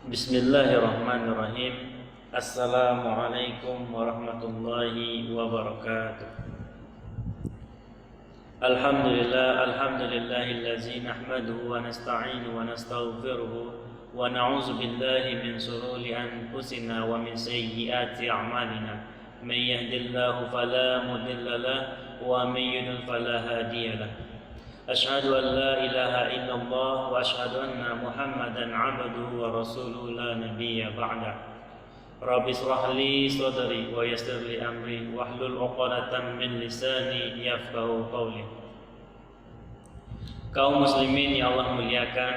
Bismillahirrahmanirrahim. Assalamualaikum warahmatullahi wabarakatuh. Alhamdulillahillazi nahmaduhu wa nasta'inuhu wa nastaghfiruhu wa na'udzu billahi min shururi anfusina wa min sayyiati a'malina. May yahdihillahu fala mudilla lahu wa may yudlil fala hadiya lahu. Asyhadu an la ilaha illallah wa asyhadu anna Muhammadan 'abduhu wa rasuluhu la nabiyya ba'da. Rabbi shrah li sadri wa yassir li amri wahlul 'uqdatam min lisani yafqahu qawli. Kaum muslimin yang Allah muliakan,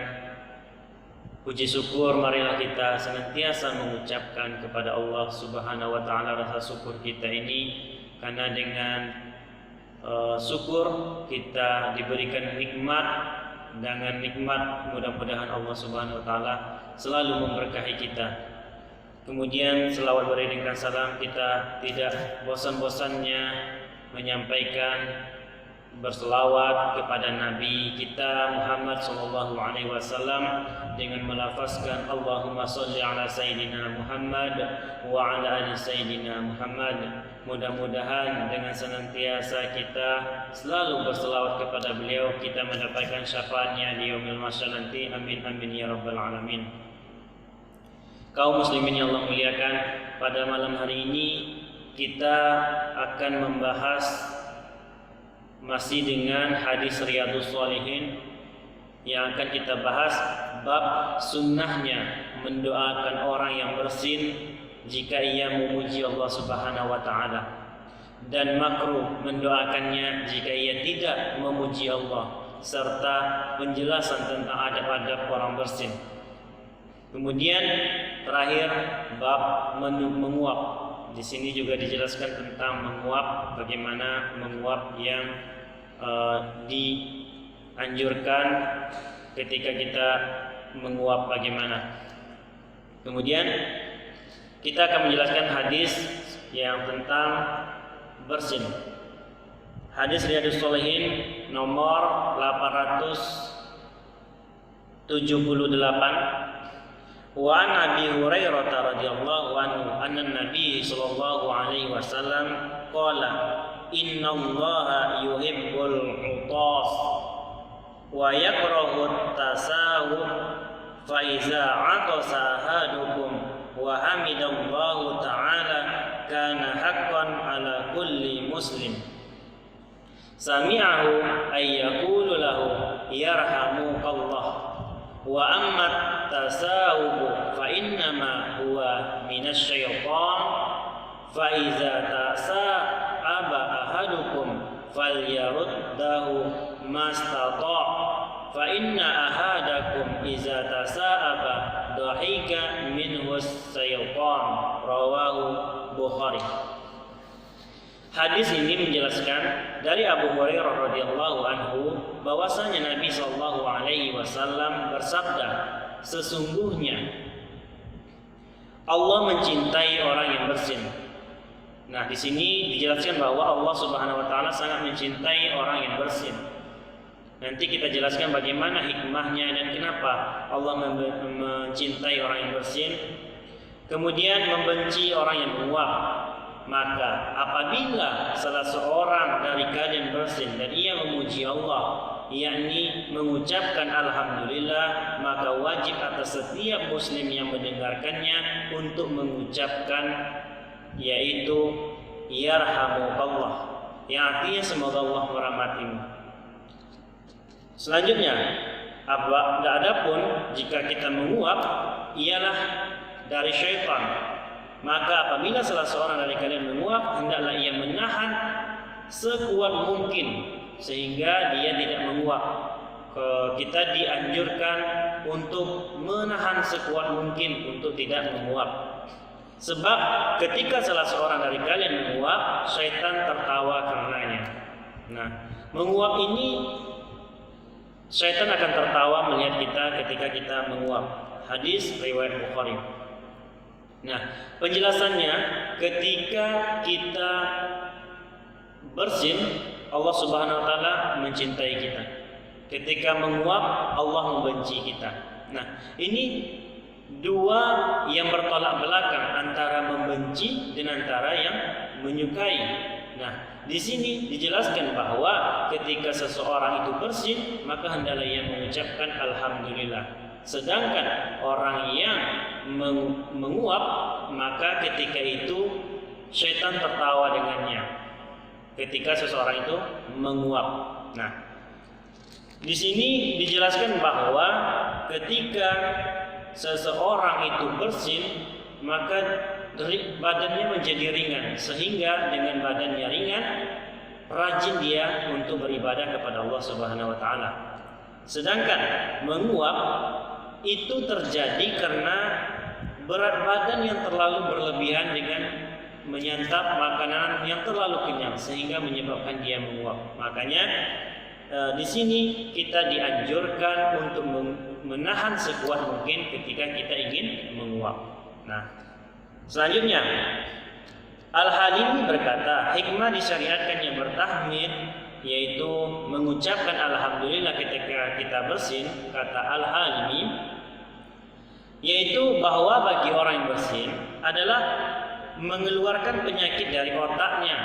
puji syukur marilah kita senantiasa mengucapkan kepada Allah Subhanahu wa taala rasa syukur kita ini, karena dengan syukur kita diberikan nikmat. Dengan nikmat mudah-mudahan Allah Subhanahu wa taala selalu memberkahi kita. Kemudian selawat beriringan salam kita tidak bosan-bosannya menyampaikan berselawat kepada Nabi kita Muhammad sallallahu alaihi wasallam dengan melafazkan Allahumma sholli ala sayyidina Muhammad wa ala ali sayyidina Muhammad. Mudah-mudahan dengan senantiasa kita selalu berselawat kepada beliau, kita mendapatkan syafaatnya di yaumil mahsyar nanti. Amin amin ya rabbal alamin. Kaum muslimin yang Allah muliakan, pada malam hari ini kita akan membahas masih dengan hadis Riyadhus Shalihin yang akan kita bahas, bab sunnahnya mendoakan orang yang bersin jika ia memuji Allah Subhanahu wa taala, dan makruh mendoakannya jika ia tidak memuji Allah, serta penjelasan tentang adab-adab orang bersin. Kemudian terakhir bab menguap. Di sini juga dijelaskan tentang menguap, bagaimana menguap yang dianjurkan ketika kita menguap bagaimana. Kemudian kita akan menjelaskan hadis yang tentang bersin. Hadis Riyadhus Shalihin nomor 878. Wa an Abi Hurairah radhiyallahu anhu anna Nabi sallallahu alaihi wasallam qala innallaha yuhibbul 'utas wa yakrahu tasawuf fa iza 'atasa ahadukum wa hamidallahu ta'ala kana haqqan ala kulli muslim sami'ahu ay yaqulu lahu yarhamukallah wa amma tasawuf fa innama huwa minasyaitan fa iza tasa'aba ahadukum falyaruddahu mastata' fa inna ahadakum iza tasa'aba dhahika minhu syaitan. Rawahu Bukhari. Hadis ini menjelaskan dari Abu Hurairah radhiyallahu anhu bahwasanya Nabi sallallahu alaihi wasallam bersabda, sesungguhnya Allah mencintai orang yang bersin. Nah, di sini dijelaskan bahwa Allah Subhanahu wa taala sangat mencintai orang yang bersin. Nanti kita jelaskan bagaimana hikmahnya dan kenapa Allah mencintai orang yang bersin. Kemudian membenci orang yang menguap. Maka apabila salah seorang dari kalian bersin dan ia memuji Allah, yakni mengucapkan alhamdulillah, maka wajib atas setiap muslim yang mendengarkannya untuk mengucapkan yaitu yarhamukallah, yang artinya semoga Allah merahmatimu. Selanjutnya, adapun jika kita menguap ialah dari syaitan. Maka apabila salah seorang dari kalian menguap, hendaklah ia menahan sekuat mungkin sehingga dia tidak menguap. Kita dianjurkan untuk menahan sekuat mungkin untuk tidak menguap. Sebab ketika salah seorang dari kalian menguap, syaitan tertawa karenanya. Nah, menguap ini syaitan akan tertawa melihat kita ketika kita menguap. Hadis riwayat Bukhari. Nah, penjelasannya ketika kita bersin, Allah Subhanahu wa taala mencintai kita. Ketika menguap, Allah membenci kita. Nah, ini dua yang bertolak belakang antara membenci dan antara yang menyukai. Nah, di sini dijelaskan bahwa ketika seseorang itu bersin, maka hendaklah ia mengucapkan alhamdulillah. Sedangkan orang yang menguap, maka ketika itu syaitan tertawa dengannya. Ketika seseorang itu menguap. Nah, di sini dijelaskan bahwa ketika seseorang itu bersin, maka badannya menjadi ringan, sehingga dengan badannya ringan rajin dia untuk beribadah kepada Allah Subhanahu wa taala. Sedangkan menguap itu terjadi karena berat badan yang terlalu berlebihan dengan menyantap makanan yang terlalu kenyang sehingga menyebabkan dia menguap. Makanya di sini kita dianjurkan untuk menahan sekuat mungkin ketika kita ingin menguap. Nah, selanjutnya Al-Halimi berkata, hikmah disyariatkannya bertahmid yaitu mengucapkan alhamdulillah ketika kita bersin, kata Al-Halimi, yaitu bahwa bagi orang yang bersin adalah mengeluarkan penyakit dari otaknya.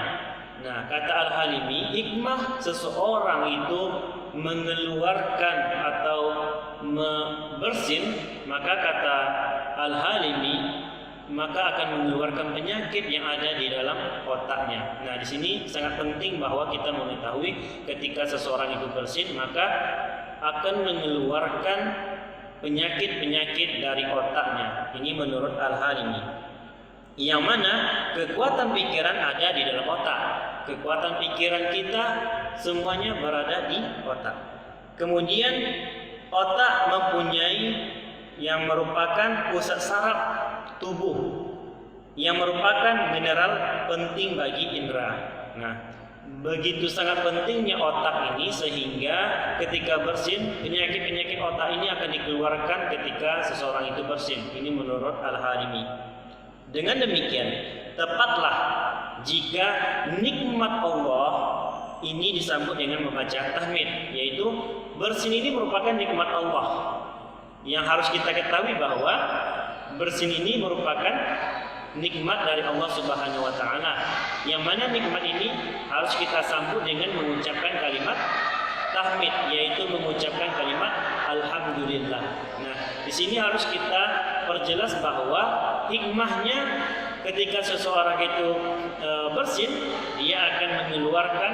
Nah, kata Al-Halimi, hikmah seseorang itu mengeluarkan atau bersin, maka kata Al-Halimi, maka akan mengeluarkan penyakit yang ada di dalam otaknya. Nah, di sini sangat penting bahwa kita mengetahui ketika seseorang itu bersin, maka akan mengeluarkan penyakit-penyakit dari otaknya. Ini menurut Al-Halimi. Yang mana kekuatan pikiran ada di dalam otak. Kekuatan pikiran kita semuanya berada di otak. Kemudian otak mempunyai yang merupakan pusat saraf tubuh, yang merupakan mineral penting bagi indera. Nah, begitu sangat pentingnya otak ini sehingga ketika bersin, penyakit-penyakit otak ini akan dikeluarkan ketika seseorang itu bersin. Ini menurut Al-Halimi. Dengan demikian, tepatlah jika nikmat Allah ini disambut dengan membaca tahmid, yaitu bersin ini merupakan nikmat Allah. Yang harus kita ketahui bahwa bersin ini merupakan nikmat dari Allah Subhanahu wa taala. Yang mana nikmat ini harus kita sambut dengan mengucapkan kalimat tahmid, yaitu mengucapkan kalimat alhamdulillah. Nah, di sini harus kita perjelas bahwa hikmahnya ketika seseorang itu bersin, dia akan mengeluarkan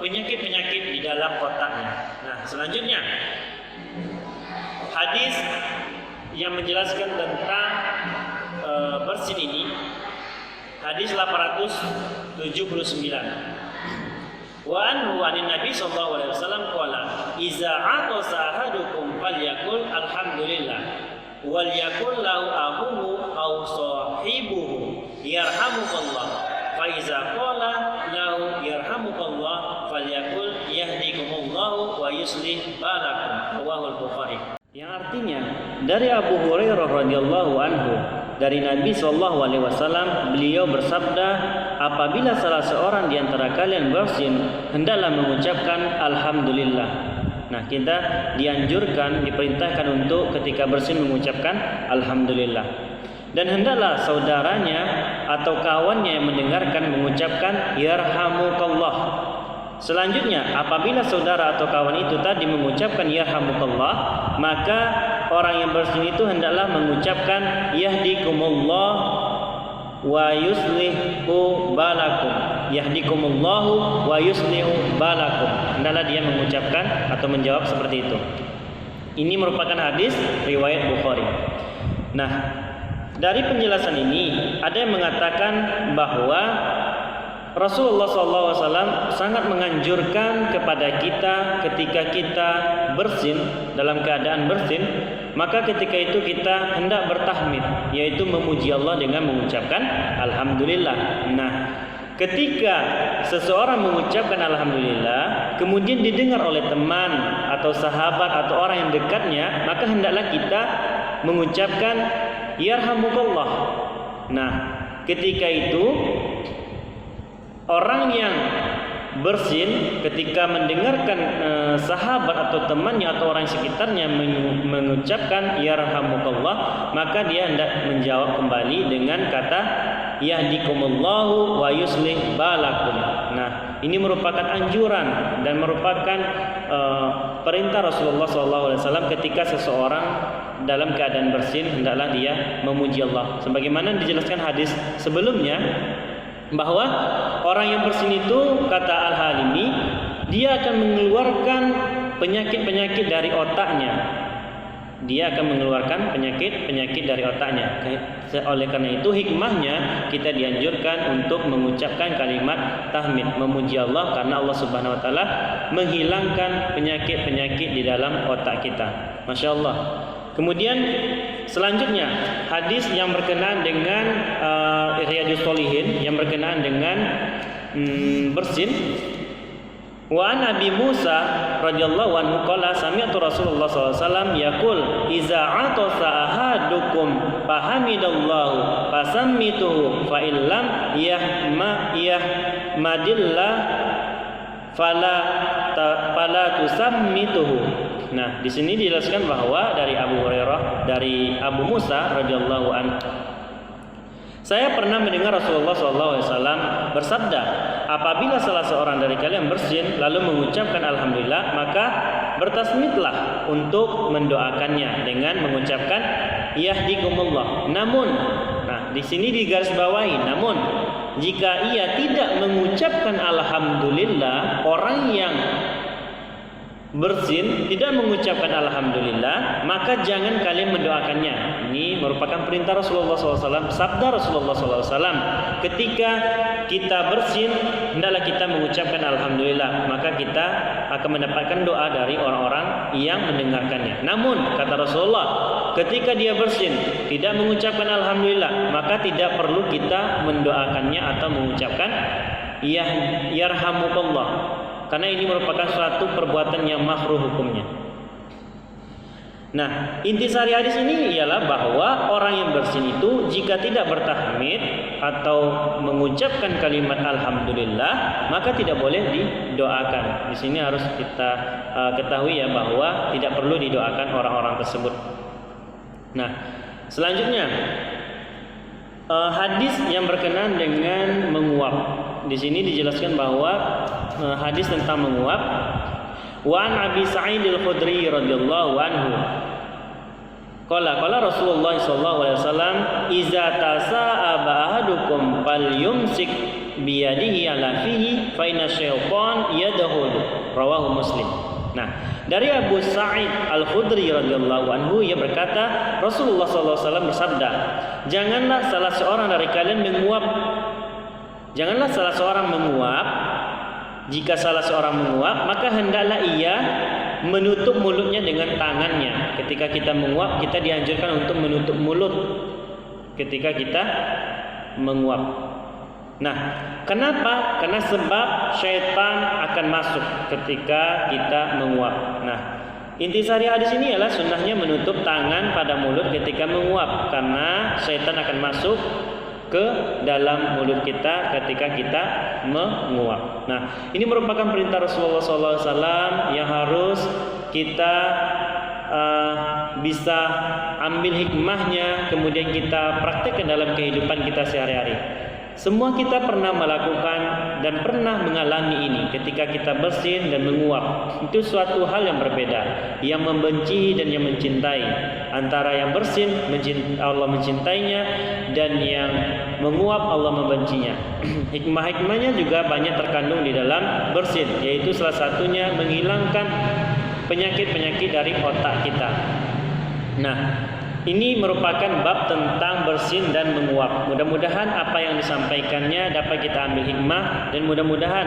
penyakit-penyakit di dalam otaknya. Nah, selanjutnya hadis yang menjelaskan tentang bersin ini, hadis 879. Wa anhu anin Nabi sallallahu alaihi wasallam qala iza atasa ahadukum falyakul alhamdulillah wal yakul lahu ahuhu aw sahibuhu yarhamukallah fa iza qala lahu yarhamukallah falyakul yahdikumullahu wa yuslih balakum. Rawahul Bukhari. Yang artinya dari Abu Hurairah radhiyallahu anhu, dari Nabi sallallahu alaihi wasallam, beliau bersabda, apabila salah seorang di antara kalian bersin, hendaklah mengucapkan alhamdulillah. Nah, kita dianjurkan, diperintahkan untuk ketika bersin mengucapkan alhamdulillah. Dan hendaklah saudaranya atau kawannya yang mendengarkan mengucapkan yarhamukallah. Selanjutnya, apabila saudara atau kawan itu tadi mengucapkan yarhamukallah, maka orang yang bersin itu hendaklah mengucapkan yahdikumullah wa yuslihu balakum. Yahdikumullahu wa yuslihu balakum. Hendaklah dia mengucapkan atau menjawab seperti itu. Ini merupakan hadis riwayat Bukhari. Nah, dari penjelasan ini ada yang mengatakan bahwa Rasulullah SAW sangat menganjurkan kepada kita ketika kita bersin, dalam keadaan bersin, maka ketika itu kita hendak bertahmid, yaitu memuji Allah dengan mengucapkan alhamdulillah. Nah, ketika seseorang mengucapkan alhamdulillah, kemudian didengar oleh teman atau sahabat atau orang yang dekatnya, maka hendaklah kita mengucapkan yarhamukallah. Nah, ketika itu orang yang bersin ketika mendengarkan sahabat atau temannya atau orang sekitarnya mengucapkan yarhamukallah, maka dia hendak menjawab kembali dengan kata yahdikumullahu wa yuslih balakum. Nah, ini merupakan anjuran dan merupakan perintah Rasulullah SAW ketika seseorang dalam keadaan bersin hendaklah dia memuji Allah. Sebagaimana dijelaskan hadis sebelumnya bahwa orang yang bersin itu, kata Al-Halimi, dia akan mengeluarkan penyakit-penyakit dari otaknya. Dia akan mengeluarkan penyakit-penyakit dari otaknya. Oleh karena itu hikmahnya kita dianjurkan untuk mengucapkan kalimat tahmid, memuji Allah, karena Allah Subhanahu wa taala menghilangkan penyakit-penyakit di dalam otak kita. Masya Allah. Kemudian selanjutnya hadis yang berkenaan dengan Riyadhus Shalihin, yang berkenaan dengan bersin. Wa an Abi Musa radhiyallahu anhu qala sami'tu Rasulullah sallallahu alaihi wasallam yaqul iza atasa ahadukum fahamidallahu fasammituhu fa illam yahmadillah fala tusammituhu. Nah, di sini dijelaskan bahwa dari Abu Hurairah, dari Abu Musa radhiyallahu anhu, saya pernah mendengar Rasulullah SAW bersabda, apabila salah seorang dari kalian bersin lalu mengucapkan alhamdulillah, maka bertasmidlah untuk mendoakannya dengan mengucapkan yahdikumullah. Namun, nah di sini digarisbawahi, namun jika ia tidak mengucapkan alhamdulillah, orang yang bersin tidak mengucapkan alhamdulillah, maka jangan kalian mendoakannya. Ini merupakan perintah Rasulullah SAW, sabda Rasulullah SAW. Ketika kita bersin, hendaklah kita mengucapkan alhamdulillah, maka kita akan mendapatkan doa dari orang-orang yang mendengarkannya. Namun kata Rasulullah, ketika dia bersin tidak mengucapkan alhamdulillah, maka tidak perlu kita mendoakannya atau mengucapkan yarhamukallah, karena ini merupakan suatu perbuatan yang makruh hukumnya. Nah, intisari hadis ini ialah bahwa orang yang bersin itu jika tidak bertahmid atau mengucapkan kalimat alhamdulillah, maka tidak boleh didoakan. Di sini harus kita ketahui ya, bahwa tidak perlu didoakan orang-orang tersebut. Nah, selanjutnya hadis yang berkenaan dengan menguap. Di sini dijelaskan bahwa hadis tentang menguap. Wa an Abi Sa'id Al-Khudri radhiyallahu anhu qala Rasulullah sallallahu alaihi wasallam iza tasa'aba ahadukum falyumsik biyadihi ala fihi fa inna syaitan yadkhulu, rawahu Muslim. Nah, dari Abu Sa'id Al-Khudri radhiyallahu anhu, ia berkata Rasulullah sallallahu alaihi wasallam bersabda, janganlah salah seorang dari kalian menguap. Janganlah salah seorang menguap. Jika salah seorang menguap, maka hendaklah ia menutup mulutnya dengan tangannya. Ketika kita menguap, kita dianjurkan untuk menutup mulut ketika kita menguap. Nah, kenapa? Karena sebab syaitan akan masuk ketika kita menguap. Nah, intisari hadis ini adalah sunnahnya menutup tangan pada mulut ketika menguap, karena syaitan akan masuk ke dalam mulut kita ketika kita menguap. Nah, ini merupakan perintah Rasulullah SAW yang harus kita bisa ambil hikmahnya, kemudian kita praktekkan dalam kehidupan kita sehari-hari. Semua kita pernah melakukan dan pernah mengalami ini. Ketika kita bersin dan menguap, itu suatu hal yang berbeda. Yang membenci dan yang mencintai. Antara yang bersin Allah mencintainya, dan yang menguap Allah membencinya. Hikmah-hikmahnya juga banyak terkandung di dalam bersin, yaitu salah satunya menghilangkan penyakit-penyakit dari otak kita. Nah, ini merupakan bab tentang bersin dan menguap. Mudah-mudahan apa yang disampaikannya dapat kita ambil hikmah, dan mudah-mudahan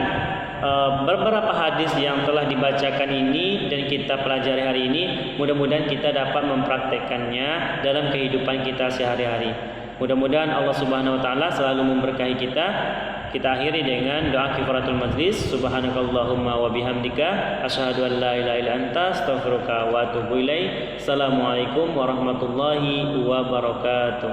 beberapa hadis yang telah dibacakan ini dan kita pelajari hari ini, mudah-mudahan kita dapat mempraktekkannya dalam kehidupan kita sehari-hari. Mudah-mudahan Allah Subhanahu wa taala selalu memberkahi kita. Kita akhiri dengan doa kifaratul majlis. Subhanakallahumma wa bihamdika asyhadu an la ilaha illa anta astaghfiruka wa atubu ilaik. Assalamualaikum warahmatullahi wabarakatuh.